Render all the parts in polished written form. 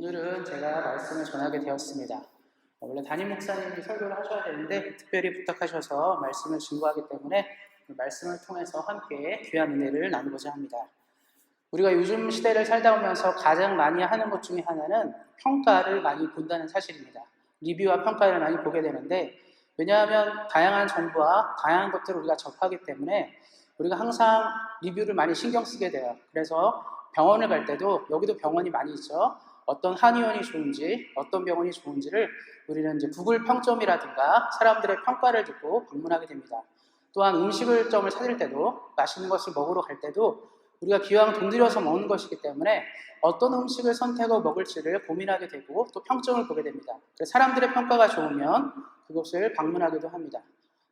오늘은 제가 말씀을 전하게 되었습니다. 원래 담임 목사님이 설교를 하셔야 되는데 특별히 부탁하셔서 말씀을 증거하기 때문에 말씀을 통해서 함께 귀한 은혜를 나누고자 합니다. 우리가 요즘 시대를 살다 오면서 가장 많이 하는 것 중에 하나는 평가를 많이 본다는 사실입니다. 리뷰와 평가를 많이 보게 되는데, 왜냐하면 다양한 정보와 다양한 것들을 우리가 접하기 때문에 우리가 항상 리뷰를 많이 신경 쓰게 돼요. 그래서 병원을 갈 때도, 여기도 병원이 많이 있죠. 어떤 한의원이 좋은지, 어떤 병원이 좋은지를 우리는 이제 구글 평점이라든가 사람들의 평가를 듣고 방문하게 됩니다. 또한 음식점을 찾을 때도, 맛있는 것을 먹으러 갈 때도 우리가 기왕 돈 들여서 먹는 것이기 때문에 어떤 음식을 선택하고 먹을지를 고민하게 되고 또 평점을 보게 됩니다. 그래서 사람들의 평가가 좋으면 그곳을 방문하기도 합니다.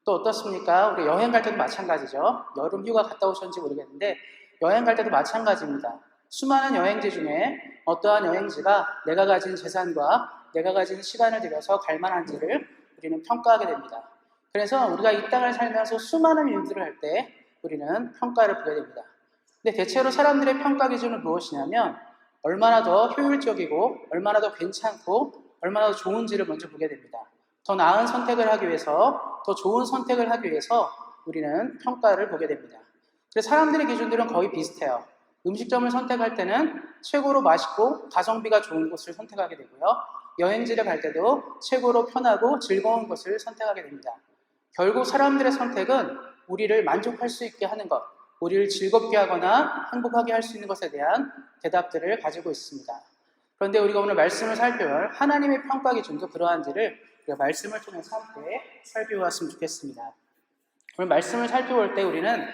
또 어떻습니까? 우리 여행 갈 때도 마찬가지죠. 여름 휴가 갔다 오셨는지 모르겠는데 여행 갈 때도 마찬가지입니다. 수많은 여행지 중에 어떠한 여행지가 내가 가진 재산과 내가 가진 시간을 들여서 갈 만한지를 우리는 평가하게 됩니다. 그래서 우리가 이 땅을 살면서 수많은 일들을 할 때 우리는 평가를 보게 됩니다. 근데 대체로 사람들의 평가 기준은 무엇이냐면 얼마나 더 효율적이고 얼마나 더 괜찮고 얼마나 더 좋은지를 먼저 보게 됩니다. 더 나은 선택을 하기 위해서, 더 좋은 선택을 하기 위해서 우리는 평가를 보게 됩니다. 그래서 사람들의 기준들은 거의 비슷해요. 음식점을 선택할 때는 최고로 맛있고 가성비가 좋은 곳을 선택하게 되고요. 여행지를 갈 때도 최고로 편하고 즐거운 곳을 선택하게 됩니다. 결국 사람들의 선택은 우리를 만족할 수 있게 하는 것, 우리를 즐겁게 하거나 행복하게 할 수 있는 것에 대한 대답들을 가지고 있습니다. 그런데 우리가 오늘 말씀을 살펴볼 하나님의 평가 기준도 그러한지를 우리가 말씀을 통해서 함께 살펴보았으면 좋겠습니다. 오늘 말씀을 살펴볼 때 우리는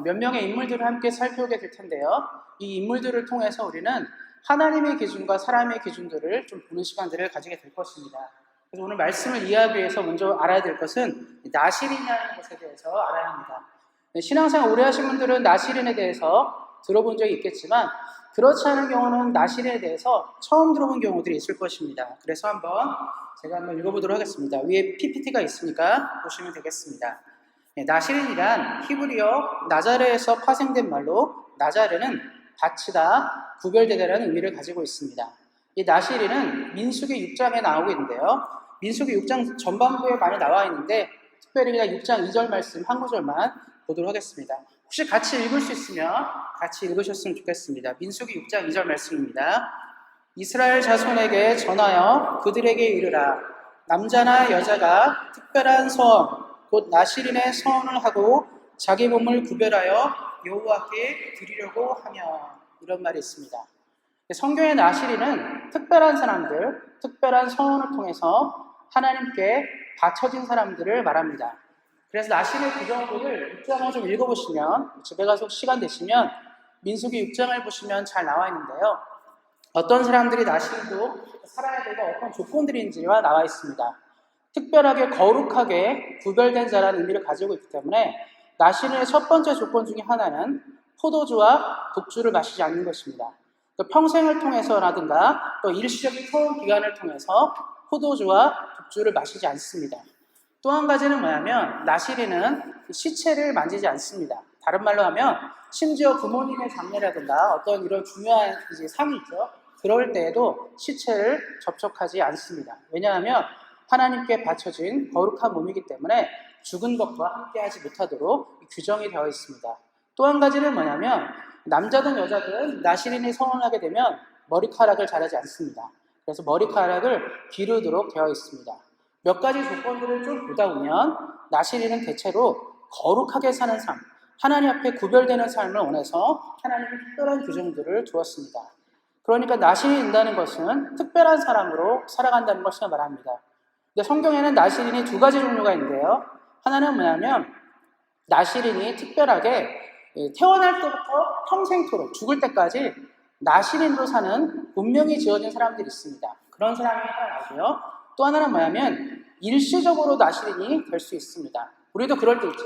몇 명의 인물들을 함께 살펴보게 될 텐데요. 이 인물들을 통해서 우리는 하나님의 기준과 사람의 기준들을 좀 보는 시간들을 가지게 될 것입니다. 그래서 오늘 말씀을 이해하기 위해서 먼저 알아야 될 것은 나실인이라는 것에 대해서 알아야 합니다. 신앙생활 오래 하신 분들은 나실인에 대해서 들어본 적이 있겠지만 그렇지 않은 경우는 나실인에 대해서 처음 들어본 경우들이 있을 것입니다. 그래서 제가 한번 읽어보도록 하겠습니다. 위에 PPT가 있으니까 보시면 되겠습니다. 나실인이란 히브리어 나자레에서 파생된 말로 나자레는 바치다, 구별되다라는 의미를 가지고 있습니다. 이 나실인은 민수기 6장에 나오고 있는데요. 민수기 6장 전반부에 많이 나와 있는데 특별히 그냥 6장 2절 말씀 한 구절만 보도록 하겠습니다. 혹시 같이 읽을 수 있으면 같이 읽으셨으면 좋겠습니다. 민수기 6장 2절 말씀입니다. 이스라엘 자손에게 전하여 그들에게 이르라. 남자나 여자가 특별한 서원 곧 나실인의 서원을 하고 자기 몸을 구별하여 여호와께 드리려고 하며, 이런 말이 있습니다. 성경의 나실인은 특별한 사람들, 특별한 서원을 통해서 하나님께 바쳐진 사람들을 말합니다. 그래서 나실의 구절을 6장을 좀 읽어보시면, 집에 가서 시간 되시면 민수기 6장을 보시면 잘 나와 있는데요. 어떤 사람들이 나실도 살아야 되고 어떤 조건들인지가 나와 있습니다. 특별하게 거룩하게 구별된 자라는 의미를 가지고 있기 때문에 나실의 첫 번째 조건 중에 하나는 포도주와 독주를 마시지 않는 것입니다. 평생을 통해서라든가 또 일시적인 서원 기간을 통해서 포도주와 독주를 마시지 않습니다. 또 한 가지는 뭐냐면 나실인은 시체를 만지지 않습니다. 다른 말로 하면 심지어 부모님의 장례라든가 어떤 이런 중요한 상이 있죠. 그럴 때에도 시체를 접촉하지 않습니다. 왜냐하면 하나님께 바쳐진 거룩한 몸이기 때문에 죽은 것과 함께하지 못하도록 규정이 되어 있습니다. 또 한 가지는 뭐냐면 남자든 여자든 나실인이 서원하게 되면 머리카락을 자르지 않습니다. 그래서 머리카락을 기르도록 되어 있습니다. 몇 가지 조건들을 좀 보다 보면 나실인은 대체로 거룩하게 사는 삶, 하나님 앞에 구별되는 삶을 원해서 하나님의 특별한 규정들을 두었습니다. 그러니까 나실인이라는 것은 특별한 사람으로 살아간다는 것을 말합니다. 근데 성경에는 나실인이 두 가지 종류가 있는데요. 하나는 뭐냐면 나실인이 특별하게 태어날 때부터 평생토록 죽을 때까지 나실인으로 사는 운명이 지어진 사람들이 있습니다. 그런 사람이 하나 나오고요. 또 하나는 뭐냐면 일시적으로 나실인이 될 수 있습니다. 우리도 그럴 때 있죠.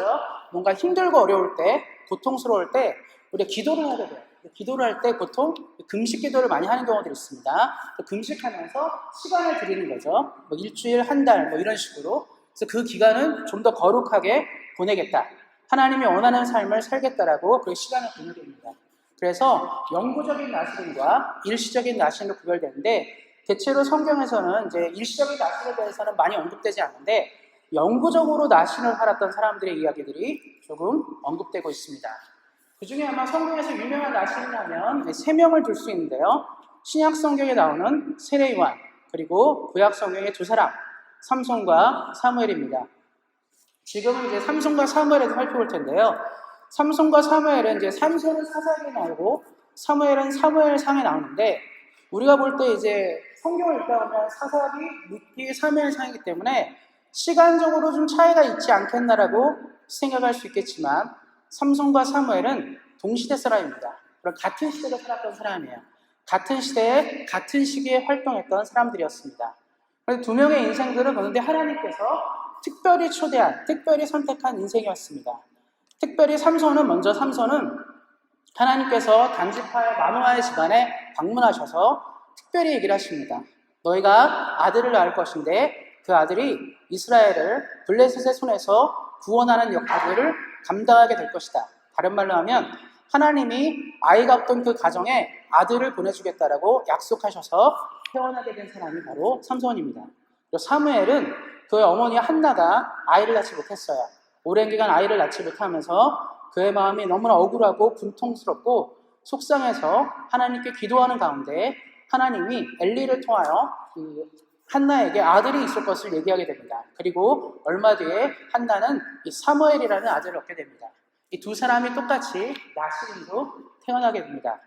뭔가 힘들고 어려울 때, 고통스러울 때 우리가 기도를 하게 돼요. 기도를 할 때 보통 금식 기도를 많이 하는 경우들이 있습니다. 금식하면서 시간을 드리는 거죠. 일주일, 한 달, 이런 식으로. 그래서 그 기간은 좀 더 거룩하게 보내겠다. 하나님이 원하는 삶을 살겠다라고 그 시간을 보내게 됩니다. 그래서 영구적인 나실인과 일시적인 나실로 구별되는데 대체로 성경에서는 이제 일시적인 나신에 대해서는 많이 언급되지 않는데 영구적으로 나신을 살았던 사람들의 이야기들이 조금 언급되고 있습니다. 그 중에 아마 성경에서 유명한 나신이라면 3명을 들 수 있는데요. 신약 성경에 나오는 세례 요한, 그리고 구약 성경의 2사람, 삼손과 사무엘입니다. 지금은 이제 삼손과 사무엘을 살펴볼 텐데요. 삼손과 사무엘은 이제 삼손은 사사기에 나오고 사무엘은 사무엘상에 나오는데 우리가 볼 때 이제 성경을 읽다 보면 사사기, 룻기, 사무엘상이기 때문에 시간적으로 좀 차이가 있지 않겠나라고 생각할 수 있겠지만 삼손과 사무엘은 동시대 사람입니다. 그럼 같은 시대에 살았던 사람이에요. 같은 시대에 같은 시기에 활동했던 사람들이었습니다. 그래서 두 명의 인생들을 보는데 하나님께서 특별히 초대한, 특별히 선택한 인생이었습니다. 특별히 삼손은 하나님께서 단지파의 마노아의 집안에 방문하셔서 특별히 얘기를 하십니다. 너희가 아들을 낳을 것인데 그 아들이 이스라엘을 블레셋의 손에서 구원하는 역할을 감당하게 될 것이다. 다른 말로 하면 하나님이 아이가 없던 그 가정에 아들을 보내주겠다라고 약속하셔서 태어나게 된 사람이 바로 삼손입니다. 사무엘은 그의 어머니 한나가 아이를 낳지 못했어요. 오랜 기간 아이를 낳지 못하면서 그의 마음이 너무나 억울하고 분통스럽고 속상해서 하나님께 기도하는 가운데 하나님이 엘리를 통하여 한나에게 아들이 있을 것을 얘기하게 됩니다. 그리고 얼마 뒤에 한나는 이 사무엘이라는 아들을 얻게 됩니다. 이 두 사람이 똑같이 나시린으로 태어나게 됩니다.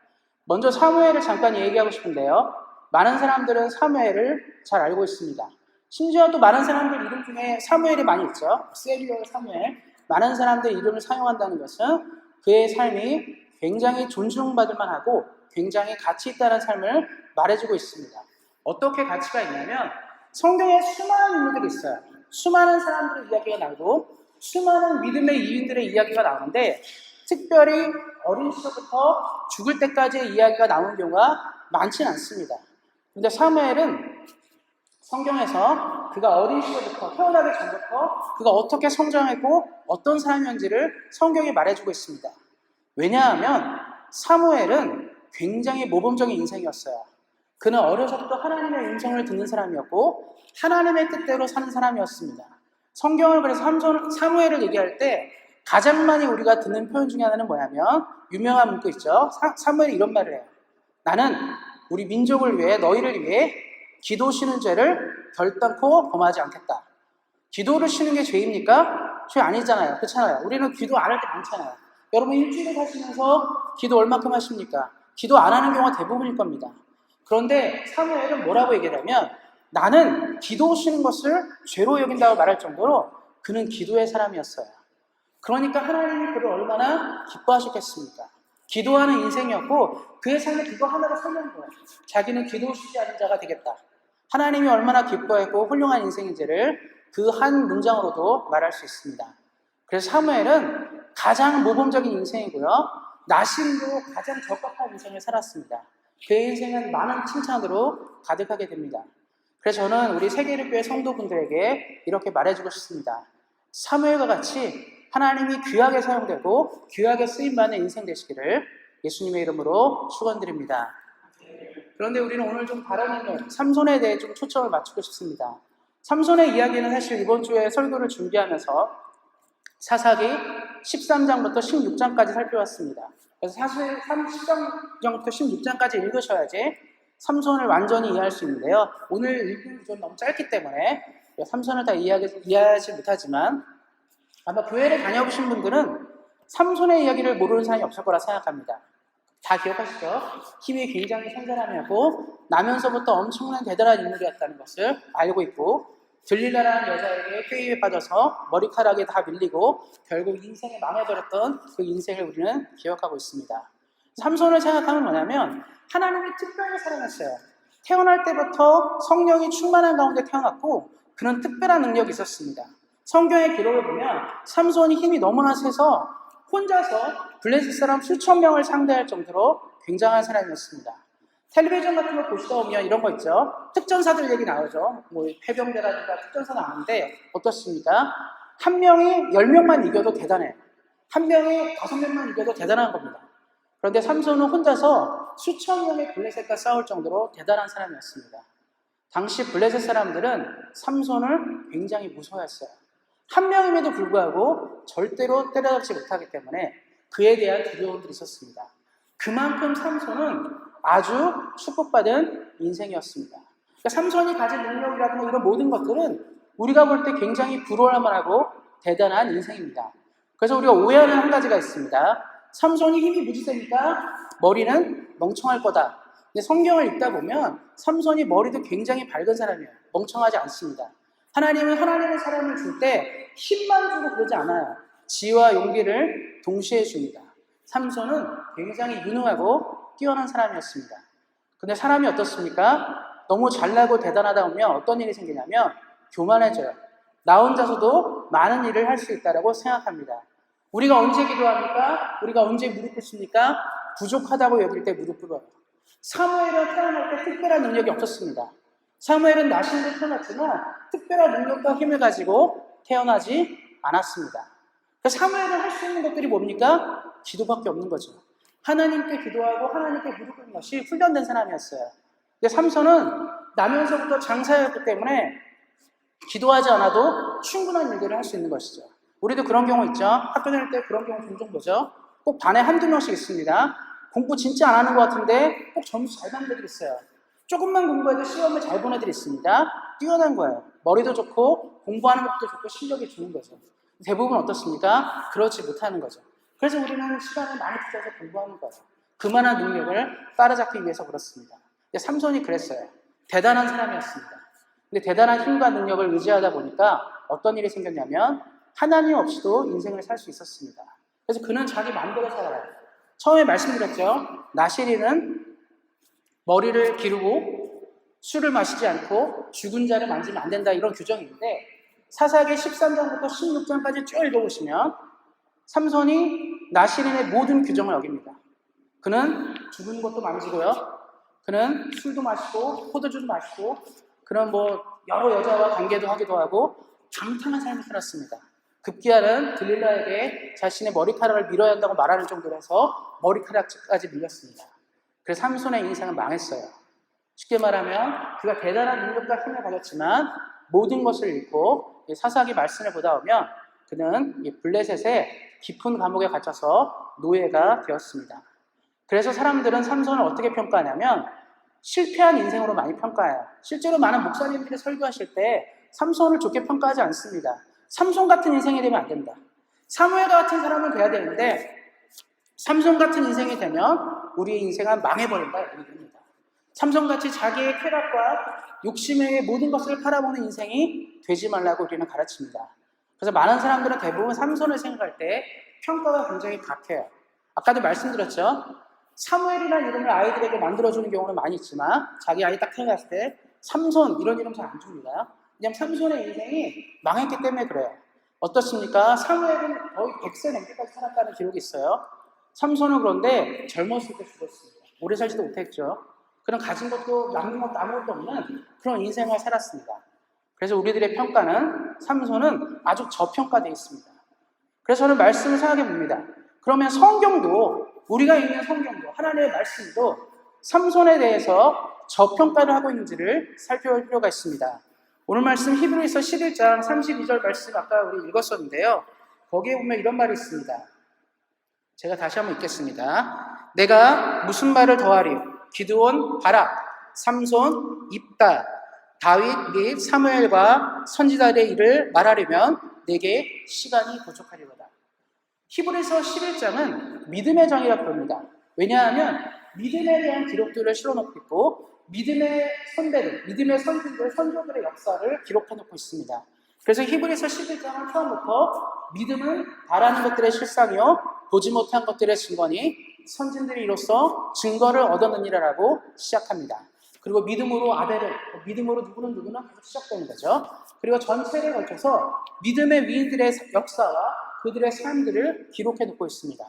먼저 사무엘을 잠깐 얘기하고 싶은데요. 많은 사람들은 사무엘을 잘 알고 있습니다. 심지어 또 많은 사람들 이름 중에 사무엘이 많이 있죠. 세리얼 사무엘. 많은 사람들 이름을 사용한다는 것은 그의 삶이 굉장히 존중받을 만하고 굉장히 가치 있다는 삶을 말해주고 있습니다. 어떻게 가치가 있냐면 성경에 수많은 인물들이 있어요. 수많은 사람들의 이야기가 나오고 수많은 믿음의 이인들의 이야기가 나오는데 특별히 어린 시절부터 죽을 때까지의 이야기가 나오는 경우가 많지는 않습니다. 그런데 사무엘은 성경에서 그가 어린 시절부터 태어나기 전부터 그가 어떻게 성장했고 어떤 사람이었는지를 성경이 말해주고 있습니다. 왜냐하면 사무엘은 굉장히 모범적인 인생이었어요. 그는 어려서부터 하나님의 음성을 듣는 사람이었고 하나님의 뜻대로 사는 사람이었습니다. 성경을 그래서 사무엘을 얘기할 때 가장 많이 우리가 듣는 표현 중에 하나는 뭐냐면 유명한 문구 있죠. 사무엘이 이런 말을 해요. 나는 우리 민족을 위해 너희를 위해 기도 쉬는 죄를 결단코 범하지 않겠다. 기도를 쉬는 게 죄입니까? 죄 아니잖아요. 그렇잖아요. 우리는 기도 안 할 때 많잖아요. 여러분 일주일에 사시면서 기도 얼마큼 하십니까? 기도 안 하는 경우가 대부분일 겁니다. 그런데 사무엘은 뭐라고 얘기하냐면 나는 기도 쉬는 것을 죄로 여긴다고 말할 정도로 그는 기도의 사람이었어요. 그러니까 하나님이 그를 얼마나 기뻐하셨겠습니까? 기도하는 인생이었고 그의 삶에 그거 하나를 설명한 거예요. 자기는 기도 쉬지 않는 자가 되겠다. 하나님이 얼마나 기뻐했고 훌륭한 인생인지를 그 한 문장으로도 말할 수 있습니다. 그래서 사무엘은 가장 모범적인 인생이고요. 나신도 가장 적합한 인생을 살았습니다. 그의 인생은 많은 칭찬으로 가득하게 됩니다. 그래서 저는 우리 세계일교회 성도분들에게 이렇게 말해주고 싶습니다. 사무엘과 같이 하나님이 귀하게 사용되고 귀하게 쓰임받는 인생 되시기를 예수님의 이름으로 축원드립니다. 그런데 우리는 오늘 좀 다른 인물, 삼손에 대해 좀 초점을 맞추고 싶습니다. 삼손의 이야기는 사실 이번 주에 설교를 준비하면서 사사기 13장부터 16장까지 살펴봤습니다. 그래서 사실 13장부터 16장까지 읽으셔야지 삼손을 완전히 이해할 수 있는데요. 오늘 읽은 좀 너무 짧기 때문에 삼손을 다 이해하지 못하지만 아마 교회를 다녀보신 분들은 삼손의 이야기를 모르는 사람이 없을 거라 생각합니다. 다 기억하시죠? 힘이 굉장히 큰 사람이었고 나면서부터 엄청난 대단한 인물이었다는 것을 알고 있고 들릴라라는 여자에게 꾀입에 빠져서 머리카락이 다 밀리고 결국 인생에 망해버렸던 그 인생을 우리는 기억하고 있습니다. 삼손을 생각하면 뭐냐면 하나님이 특별히 사랑했어요. 태어날 때부터 성령이 충만한 가운데 태어났고 그는 특별한 능력이 있었습니다. 성경의 기록을 보면 삼손이 힘이 너무나 세서 혼자서 블레셋 사람 수천 명을 상대할 정도로 굉장한 사람이었습니다. 텔레비전 같은 거 보시다 보면 이런 거 있죠. 특전사들 얘기 나오죠. 뭐 해병대라든가 특전사 나오는데 어떻습니까? 한 명이 10명만 이겨도 대단해요. 한 명이 5명만 이겨도 대단한 겁니다. 그런데 삼손은 혼자서 수천 명의 블레셋과 싸울 정도로 대단한 사람이었습니다. 당시 블레셋 사람들은 삼손을 굉장히 무서워했어요. 한 명임에도 불구하고 절대로 때려잡지 못하기 때문에 그에 대한 두려움들이 있었습니다. 그만큼 삼손은 아주 축복받은 인생이었습니다. 그러니까 삼손이 가진 능력이라든가 이런 모든 것들은 우리가 볼 때 굉장히 부러워할 만하고 대단한 인생입니다. 그래서 우리가 오해하는 한 가지가 있습니다. 삼손이 힘이 무지 세니까 머리는 멍청할 거다. 근데 성경을 읽다 보면 삼손이 머리도 굉장히 밝은 사람이에요. 멍청하지 않습니다. 하나님은 하나님의 사람을 줄 때 힘만 주고 그러지 않아요. 지혜와 용기를 동시에 줍니다. 삼손은 굉장히 유능하고 뛰어난 사람이었습니다. 근데 사람이 어떻습니까? 너무 잘나고 대단하다 보면 어떤 일이 생기냐면 교만해져요. 나 혼자서도 많은 일을 할 수 있다고 생각합니다. 우리가 언제 기도합니까? 우리가 언제 무릎 꿇습니까? 부족하다고 여길 때 무릎 꿇어요. 사무엘은 태어날 때 특별한 능력이 없었습니다. 사무엘은 나신으로 태어났지만 특별한 능력과 힘을 가지고 태어나지 않았습니다. 사무엘은 할 수 있는 것들이 뭡니까? 기도밖에 없는 거죠. 하나님께 기도하고 하나님께 무릎 꿇는 것이 훈련된 사람이었어요. 근데 삼손은 나면서부터 장사였기 때문에 기도하지 않아도 충분한 일들을 할 수 있는 것이죠. 우리도 그런 경우 있죠. 학교 다닐 때 그런 경우 종종 보죠. 꼭 반에 한두 명씩 있습니다. 공부 진짜 안 하는 것 같은데 꼭 점수 잘 받는 애들이 있어요. 조금만 공부해도 시험을 잘 보는 애들이 있습니다. 뛰어난 거예요. 머리도 좋고 공부하는 것도 좋고 실력이 좋은 거죠. 대부분 어떻습니까? 그렇지 못하는 거죠. 그래서 우리는 시간을 많이 투자해서 공부하는 거예요. 그만한 능력을 따라잡기 위해서 그렇습니다. 삼손이 그랬어요. 대단한 사람이었습니다. 근데 대단한 힘과 능력을 의지하다 보니까 어떤 일이 생겼냐면 하나님 없이도 인생을 살 수 있었습니다. 그래서 그는 자기 마음대로 살아요. 처음에 말씀드렸죠. 나시리는 머리를 기르고 술을 마시지 않고 죽은 자를 만지면 안 된다 이런 규정인데 사사기 13장부터 16장까지 쭉 읽어보시면 삼손이 나시린의 모든 규정을 어깁니다. 그는 죽은 것도 만지고요. 그는 술도 마시고 포도주도 마시고 그런 여러 여자와 관계도 하기도 하고 방탕한 삶을 살았습니다. 급기야는 들릴라에게 자신의 머리카락을 밀어야 한다고 말하는 정도로 해서 머리카락까지 밀렸습니다. 그래서 삼손의 인생은 망했어요. 쉽게 말하면 그가 대단한 능력과 힘을 가졌지만 모든 것을 잃고 사사기 말씀을 보다 보면 그는 블레셋의 깊은 감옥에 갇혀서 노예가 되었습니다. 그래서 사람들은 삼손을 어떻게 평가하냐면 실패한 인생으로 많이 평가해요. 실제로 많은 목사님들이 설교하실 때 삼손을 좋게 평가하지 않습니다. 삼손 같은 인생이 되면 안 된다. 사무엘 같은 사람은 돼야 되는데 삼손 같은 인생이 되면 우리의 인생은 망해버린다 이렇게 됩니다. 삼손같이 자기의 쾌락과 욕심의 모든 것을 팔아보는 인생이 되지 말라고 우리는 가르칩니다. 그래서 많은 사람들은 대부분 삼손을 생각할 때 평가가 굉장히 각해요. 아까도 말씀드렸죠. 사무엘이라는 이름을 아이들에게 만들어주는 경우는 많이 있지만 자기 아이 딱 태어났을 때 삼손 이런 이름 잘 안 줍니다. 왜냐하면 삼손의 인생이 망했기 때문에 그래요. 어떻습니까? 사무엘은 거의 100세 넘게까지 살았다는 기록이 있어요. 삼손은 그런데 젊었을 때 죽었습니다. 오래 살지도 못했죠. 그런 가진 것도 남는 것도 아무것도 없는 그런 인생을 살았습니다. 그래서 우리들의 평가는 삼손은 아주 저평가되어 있습니다. 그래서 저는 말씀을 생각해 봅니다. 그러면 성경도 우리가 읽는 성경도 하나님의 말씀도 삼손에 대해서 저평가를 하고 있는지를 살펴볼 필요가 있습니다. 오늘 말씀 히브리서 11장 32절 말씀 아까 우리 읽었었는데요. 거기에 보면 이런 말이 있습니다. 제가 다시 한번 읽겠습니다. 내가 무슨 말을 더하리요? 기드온, 바락, 삼손, 입다, 다윗 및 사무엘과 선지자들의 일을 말하려면 내게 시간이 부족하리로다. 히브리서 11장은 믿음의 장이라고 부릅니다. 왜냐하면 믿음에 대한 기록들을 실어놓고 있고 믿음의 선배들, 믿음의 선진들, 선조들의 역사를 기록해놓고 있습니다. 그래서 히브리서 11장은 처음부터 믿음은 바라는 것들의 실상이요 보지 못한 것들의 증거니 선진들이 이로써 증거를 얻어내니라라고 시작합니다. 그리고 믿음으로 아벨을, 믿음으로 누구는 계속 시작되는 거죠. 그리고 전체를 걸쳐서 믿음의 위인들의 역사와 그들의 삶들을 기록해 놓고 있습니다.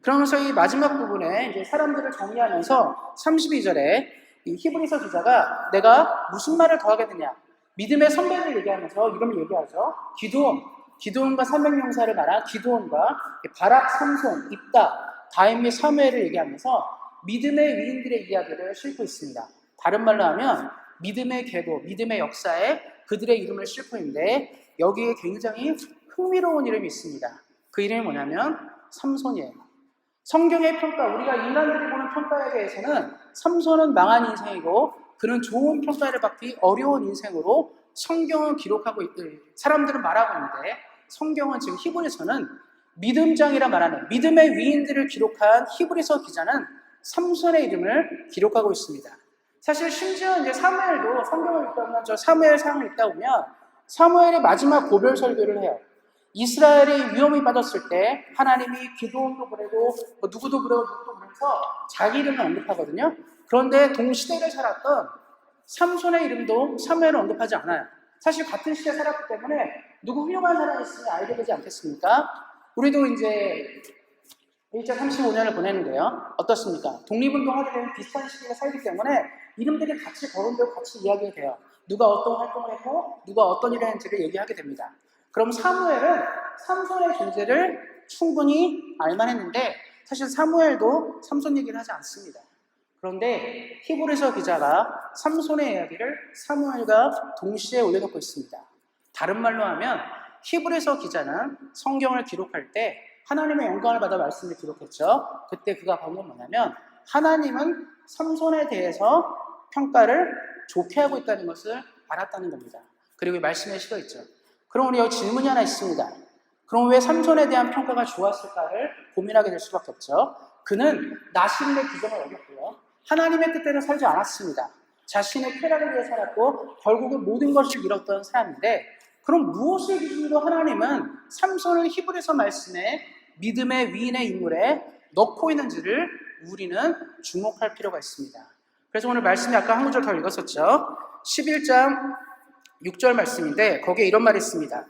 그러면서 이 마지막 부분에 이제 사람들을 정리하면서 32절에 이 히브리서 기자가 내가 무슨 말을 더하겠느냐? 믿음의 선배를 얘기하면서 이름을 얘기하죠. 기드온과 300명사를 말한 기드온과 바락, 삼손, 입다, 다윗 및 사무엘을 얘기하면서 믿음의 위인들의 이야기를 싣고 있습니다. 다른 말로 하면 믿음의 궤도, 믿음의 역사에 그들의 이름을 싣고 있는데 여기에 굉장히 흥미로운 이름이 있습니다. 그 이름이 뭐냐면 삼손이에요. 성경의 평가, 우리가 인간들이 보는 평가에 대해서는 삼손은 망한 인생이고 그는 좋은 평가를 받기 어려운 인생으로 성경은 기록하고 사람들은 말하고 있는데 성경은 지금 히브리서는 믿음장이라 말하는 믿음의 위인들을 기록한 히브리서 기자는 삼손의 이름을 기록하고 있습니다. 사실 심지어 이제 사무엘도 성경을 읽다 보면 저 사무엘상을 읽다 보면 사무엘의 마지막 고별 설교를 해요. 이스라엘이 위험이 빠졌을 때 하나님이 기드온도 보내고 누구도 보내서 자기 이름을 언급하거든요. 그런데 동시대를 살았던 삼손의 이름도 사무엘은 언급하지 않아요. 사실 같은 시대에 살았기 때문에 누구 훌륭한 사람이 있으면 알게 되지 않겠습니까? 우리도 이제 1차 35년을 보내는데요. 어떻습니까? 독립운동하게 되면 비슷한 시기에 살기 때문에 이름들이 같이 거론되고 같이 이야기가 돼요. 누가 어떤 활동을 했고 누가 어떤 일을 했는지를 얘기하게 됩니다. 그럼 사무엘은 삼손의 존재를 충분히 알만했는데 사실 사무엘도 삼손 얘기를 하지 않습니다. 그런데 히브리서 기자가 삼손의 이야기를 사무엘과 동시에 올려놓고 있습니다. 다른 말로 하면 히브리서 기자는 성경을 기록할 때 하나님의 영광을 받아 말씀을 기록했죠. 그때 그가 본 건 뭐냐면 하나님은 삼손에 대해서 평가를 좋게 하고 있다는 것을 알았다는 겁니다. 그리고 말씀에 실어 있죠. 그럼 우리 여기 질문이 하나 있습니다. 그럼 왜 삼손에 대한 평가가 좋았을까를 고민하게 될 수밖에 없죠. 그는 나신의 규정을 어겼고요. 하나님의 뜻대로 살지 않았습니다. 자신의 쾌락을 위해 살았고 결국은 모든 것을 잃었던 사람인데 그럼 무엇을 기준으로 하나님은 삼손을 히브리서 말씀에 믿음의 위인의 인물에 넣고 있는지를 우리는 주목할 필요가 있습니다. 그래서 오늘 말씀이 아까 한 구절 더 읽었었죠. 11장 6절 말씀인데 거기에 이런 말이 있습니다.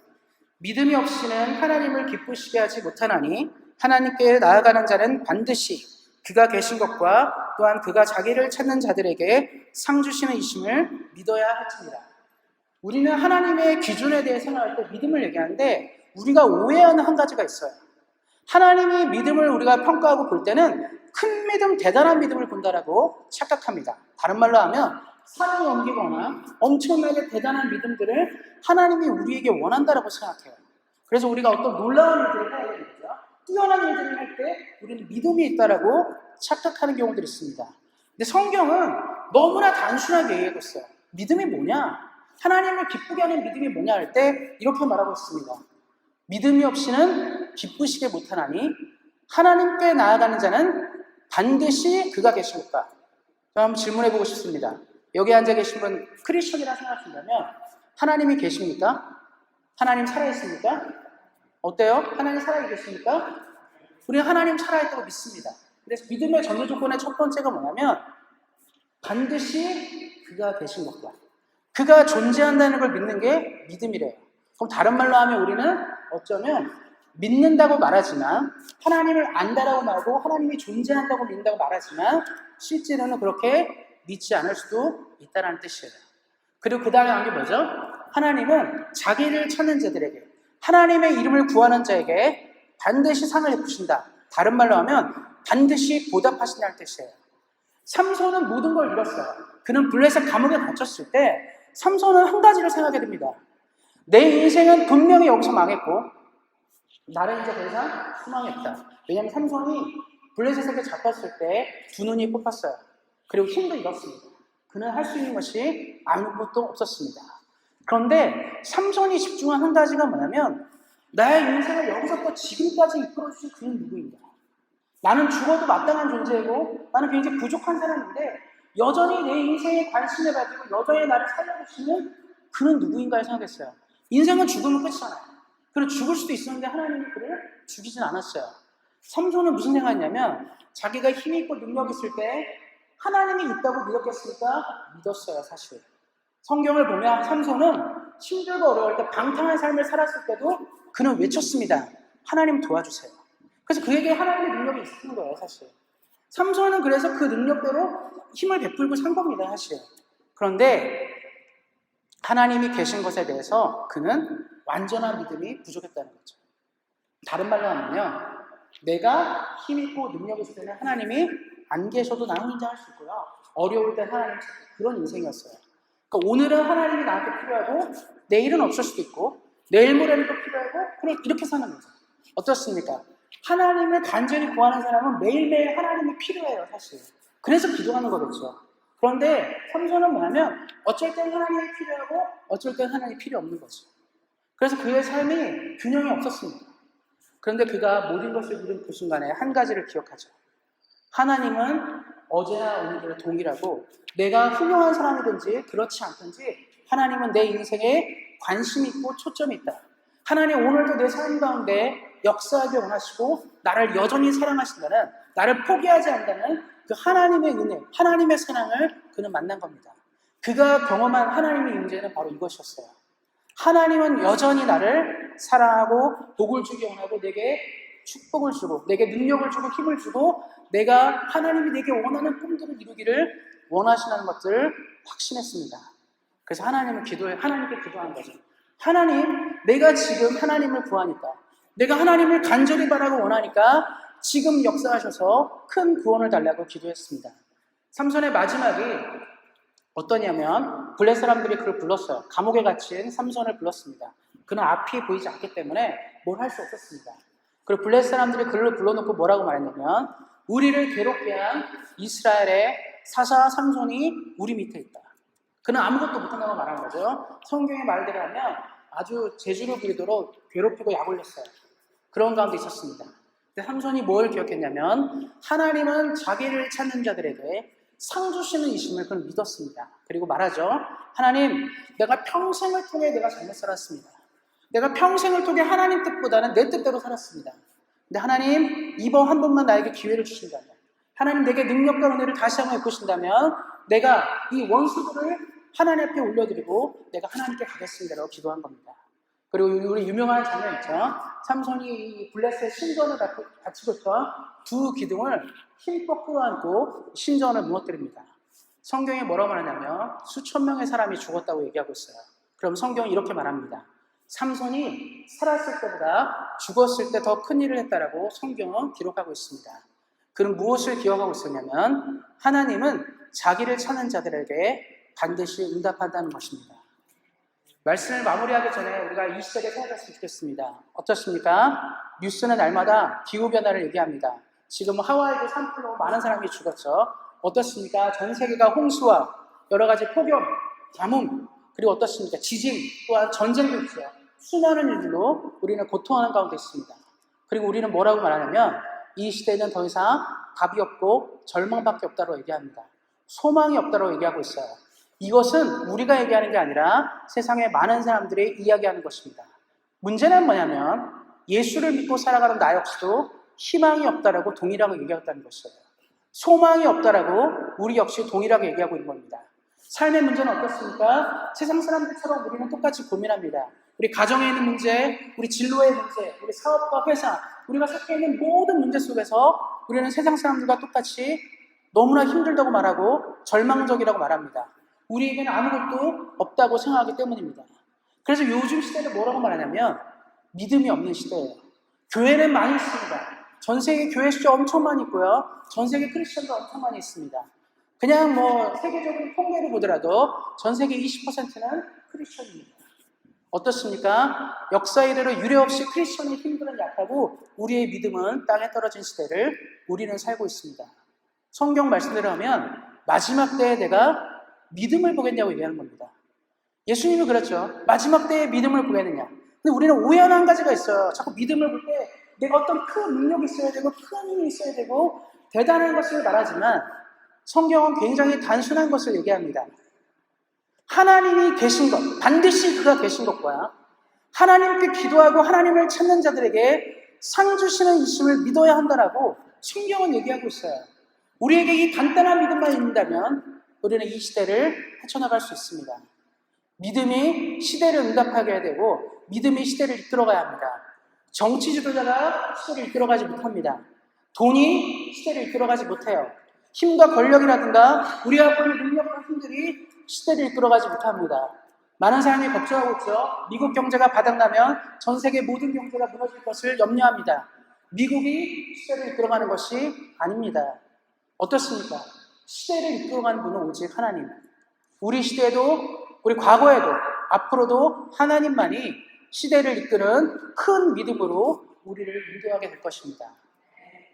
믿음이 없이는 하나님을 기쁘시게 하지 못하나니 하나님께 나아가는 자는 반드시 그가 계신 것과 또한 그가 자기를 찾는 자들에게 상 주시는 이심을 믿어야 할지니라. 우리는 하나님의 기준에 대해 생각할 때 믿음을 얘기하는데 우리가 오해하는 한 가지가 있어요. 하나님이 믿음을 우리가 평가하고 볼 때는 큰 믿음, 대단한 믿음을 본다라고 착각합니다. 다른 말로 하면 산을 넘기거나 엄청나게 대단한 믿음들을 하나님이 우리에게 원한다라고 생각해요. 그래서 우리가 어떤 놀라운 일들을 해야 되는 거죠. 뛰어난 일들을 할 때 우리는 믿음이 있다라고 착각하는 경우들이 있습니다. 근데 성경은 너무나 단순하게 얘기하고 있어요. 믿음이 뭐냐? 하나님을 기쁘게 하는 믿음이 뭐냐 할 때 이렇게 말하고 있습니다. 믿음이 없이는 기쁘시게 못하나니 하나님께 나아가는 자는 반드시 그가 계십니까? 저 한번 질문해보고 싶습니다. 여기 앉아 계신 분 크리스천이라 생각하신다면 하나님이 계십니까? 하나님 살아있습니까? 어때요? 하나님 살아계십니까? 우리는 하나님 살아있다고 믿습니다. 그래서 믿음의 전제 조건의 첫 번째가 뭐냐면 반드시 그가 계신 것과 그가 존재한다는 걸 믿는 게 믿음이래요. 그럼 다른 말로 하면 우리는 어쩌면 믿는다고 말하지만 하나님을 안다라고 말하고 하나님이 존재한다고 믿는다고 말하지만 실제로는 그렇게 믿지 않을 수도 있다는 뜻이에요. 그리고 그 다음에 한 게 뭐죠? 하나님은 자기를 찾는 자들에게 하나님의 이름을 구하는 자에게 반드시 상을 베푸신다. 다른 말로 하면 반드시 보답하신다는 뜻이에요. 삼손은 모든 걸 잃었어요. 그는 블레셋 감옥에 갇혔을 때 삼손은 한 가지를 생각하게 됩니다. 내 인생은 분명히 여기서 망했고 나는 이제 더 이상 희망이 없다. 왜냐하면 삼손이 블레셋에게 잡혔을 때 두 눈이 뽑혔어요. 그리고 힘도 잃었습니다. 그는 할 수 있는 것이 아무것도 없었습니다. 그런데 삼손이 집중한 한 가지가 뭐냐면 나의 인생을 여기서부터 지금까지 이끌어주신 그는 누구인가? 나는 죽어도 마땅한 존재이고 나는 굉장히 부족한 사람인데 여전히 내 인생에 관심을 가지고 여전히 나를 살려주시는 그는 누구인가를 생각했어요. 인생은 죽으면 끝이잖아요. 그리고 죽을 수도 있었는데 하나님이 그를 죽이진 않았어요. 삼손은 무슨 생각했냐면 자기가 힘이 있고 능력이 있을 때 하나님이 있다고 믿었겠습니까? 믿었어요, 사실. 성경을 보면 삼손은 힘들고 어려울 때 방탕한 삶을 살았을 때도 그는 외쳤습니다. 하나님 도와주세요. 그래서 그에게 하나님의 능력이 있는 거예요, 사실. 삼손은 그래서 그 능력대로 힘을 베풀고 산 겁니다, 사실. 그런데 하나님이 계신 것에 대해서 그는 완전한 믿음이 부족했다는 거죠. 다른 말로 하면요, 내가 힘있고 능력이 있을 때는 하나님이 안 계셔도 나는 혼자 할 수 있고요. 어려울 때 하나님 그런 인생이었어요. 그러니까 오늘은 하나님이 나한테 필요하고 내일은 없을 수도 있고 내일 모레는 또 필요하고 그냥 이렇게 사는 거죠. 어떻습니까? 하나님을 간절히 구하는 사람은 매일매일 하나님이 필요해요, 사실. 그래서 기도하는 거겠죠. 그런데 삼손은 뭐냐면 어쩔 땐 하나님이 필요하고 어쩔 땐 하나님이 필요 없는 거죠. 그래서 그의 삶이 균형이 없었습니다. 그런데 그가 모든 것을 이룬 그 순간에 한 가지를 기억하죠. 하나님은 어제나 오늘이나 동일하고 내가 훌륭한 사람이든지 그렇지 않든지 하나님은 내 인생에 관심이 있고 초점이 있다. 하나님 오늘도 내 삶 가운데 역사하기 원하시고 나를 여전히 사랑하신다는, 나를 포기하지 않는다는 그 하나님의 은혜, 하나님의 사랑을 그는 만난 겁니다. 그가 경험한 하나님의 임재는 바로 이것이었어요. 하나님은 여전히 나를 사랑하고 복을 주기 원하고 내게 축복을 주고 내게 능력을 주고 힘을 주고 내가 하나님이 내게 원하는 꿈들을 이루기를 원하시는 것들을 확신했습니다. 그래서 하나님께 기도한 거죠. 하나님, 내가 지금 하나님을 구하니까, 내가 하나님을 간절히 바라고 원하니까 지금 역사하셔서 큰 구원을 달라고 기도했습니다. 삼손의 마지막이 어떠냐면 블레 사람들이 그를 불렀어요. 감옥에 갇힌 삼손을 불렀습니다. 그는 앞이 보이지 않기 때문에 뭘 할 수 없었습니다. 그리고 블레 사람들이 그를 불러놓고 뭐라고 말했냐면 우리를 괴롭게 한 이스라엘의 사사 삼손이 우리 밑에 있다. 그는 아무것도 못한다고 말한 거죠. 성경의 말대로 하면 아주 재주를 부리도록 괴롭히고 약올렸어요. 그런 가운데 있었습니다. 근데 삼손이 뭘 기억했냐면 하나님은 자기를 찾는 자들에게 상 주시는 이심을 그는 믿었습니다. 그리고 말하죠. 하나님, 내가 평생을 통해 내가 잘못 살았습니다. 내가 평생을 통해 하나님 뜻보다는 내 뜻대로 살았습니다. 근데 하나님, 이번 한 번만 나에게 기회를 주신다면, 하나님 내게 능력과 은혜를 다시 한번 베푸신다면 내가 이 원수들을 하나님 앞에 올려드리고 내가 하나님께 가겠습니다라고 기도한 겁니다. 그리고 우리 유명한 장면 있죠. 삼손이 블레셋 신전을 바치고 있던 두 기둥을 힘껏 끌어안고 신전을 무너뜨립니다. 성경에 뭐라고 말하냐면 수천 명의 사람이 죽었다고 얘기하고 있어요. 그럼 성경이 이렇게 말합니다. 삼손이 살았을 때보다 죽었을 때 더 큰 일을 했다라고 성경은 기록하고 있습니다. 그는 무엇을 기억하고 있었냐면 하나님은 자기를 찾는 자들에게 반드시 응답한다는 것입니다. 말씀을 마무리하기 전에 우리가 이 시대에 생각했으면 좋겠습니다. 어떻습니까? 뉴스는 날마다 기후변화를 얘기합니다. 지금 하와이도 산불로 많은 사람이 죽었죠. 어떻습니까? 전 세계가 홍수와 여러 가지 폭염, 가뭄, 그리고 어떻습니까? 지진, 또한 전쟁도 있죠. 수많은 일들로 우리는 고통하는 가운데 있습니다. 그리고 우리는 뭐라고 말하냐면 이 시대는 더 이상 답이 없고 절망밖에 없다고 얘기합니다. 소망이 없다고 얘기하고 있어요. 이것은 우리가 얘기하는 게 아니라 세상의 많은 사람들이 이야기하는 것입니다. 문제는 뭐냐면 예수를 믿고 살아가는 나 역시도 희망이 없다라고 동일하게 얘기했다는 것이에요. 소망이 없다라고 우리 역시 동일하게 얘기하고 있는 겁니다. 삶의 문제는 어떻습니까? 세상 사람들처럼 우리는 똑같이 고민합니다. 우리 가정에 있는 문제, 우리 진로의 문제, 우리 사업과 회사, 우리가 속해 있는 모든 문제 속에서 우리는 세상 사람들과 똑같이 너무나 힘들다고 말하고 절망적이라고 말합니다. 우리에게는 아무것도 없다고 생각하기 때문입니다. 그래서 요즘 시대를 뭐라고 말하냐면 믿음이 없는 시대예요. 교회는 많이 있습니다. 전 세계 교회 숫자 엄청 많이 있고요. 전 세계 크리스천도 엄청 많이 있습니다. 그냥 세계적인 통계를 보더라도 전 세계 20%는 크리스천입니다. 어떻습니까? 역사 이래로 유례없이 크리스천의 힘들은 약하고 우리의 믿음은 땅에 떨어진 시대를 우리는 살고 있습니다. 성경 말씀대로 하면 마지막 때에 내가 믿음을 보겠냐고 얘기하는 겁니다. 예수님이 그렇죠. 마지막 때에 믿음을 보겠느냐. 근데 우리는 오해하는 한 가지가 있어요. 자꾸 믿음을 볼 때 내가 어떤 큰 능력이 있어야 되고 큰 힘이 있어야 되고 대단한 것을 말하지만 성경은 굉장히 단순한 것을 얘기합니다. 하나님이 계신 것, 반드시 그가 계신 것과 하나님께 기도하고 하나님을 찾는 자들에게 상 주시는 이심을 믿어야 한다라고 성경은 얘기하고 있어요. 우리에게 이 간단한 믿음만 있다면 우리는 이 시대를 헤쳐나갈 수 있습니다. 믿음이 시대를 응답하게 해야 되고 믿음이 시대를 이끌어가야 합니다. 정치 지도자가 시대를 이끌어가지 못합니다. 돈이 시대를 이끌어가지 못해요. 힘과 권력이라든가 우리 앞에 있는 능력과 힘들이 시대를 이끌어가지 못합니다. 많은 사람이 걱정하고 있죠. 미국 경제가 바닥나면 전 세계 모든 경제가 무너질 것을 염려합니다. 미국이 시대를 이끌어가는 것이 아닙니다. 어떻습니까? 시대를 이끌어가는 분은 오직 하나님. 우리 시대에도, 우리 과거에도, 앞으로도 하나님만이 시대를 이끄는 큰 믿음으로 우리를 인도하게 될 것입니다.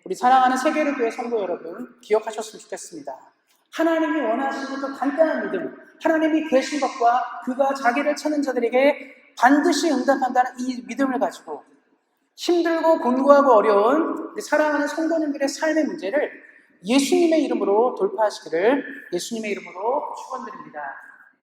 우리 사랑하는 세계를 교회 성도 여러분, 기억하셨으면 좋겠습니다. 하나님이 원하시는 그 간단한 믿음, 하나님이 계신 것과 그가 자기를 찾는 자들에게 반드시 응답한다는 이 믿음을 가지고 힘들고 곤고하고 어려운 우리 사랑하는 성도님들의 삶의 문제를 예수님의 이름으로 돌파하시기를 예수님의 이름으로 축원드립니다.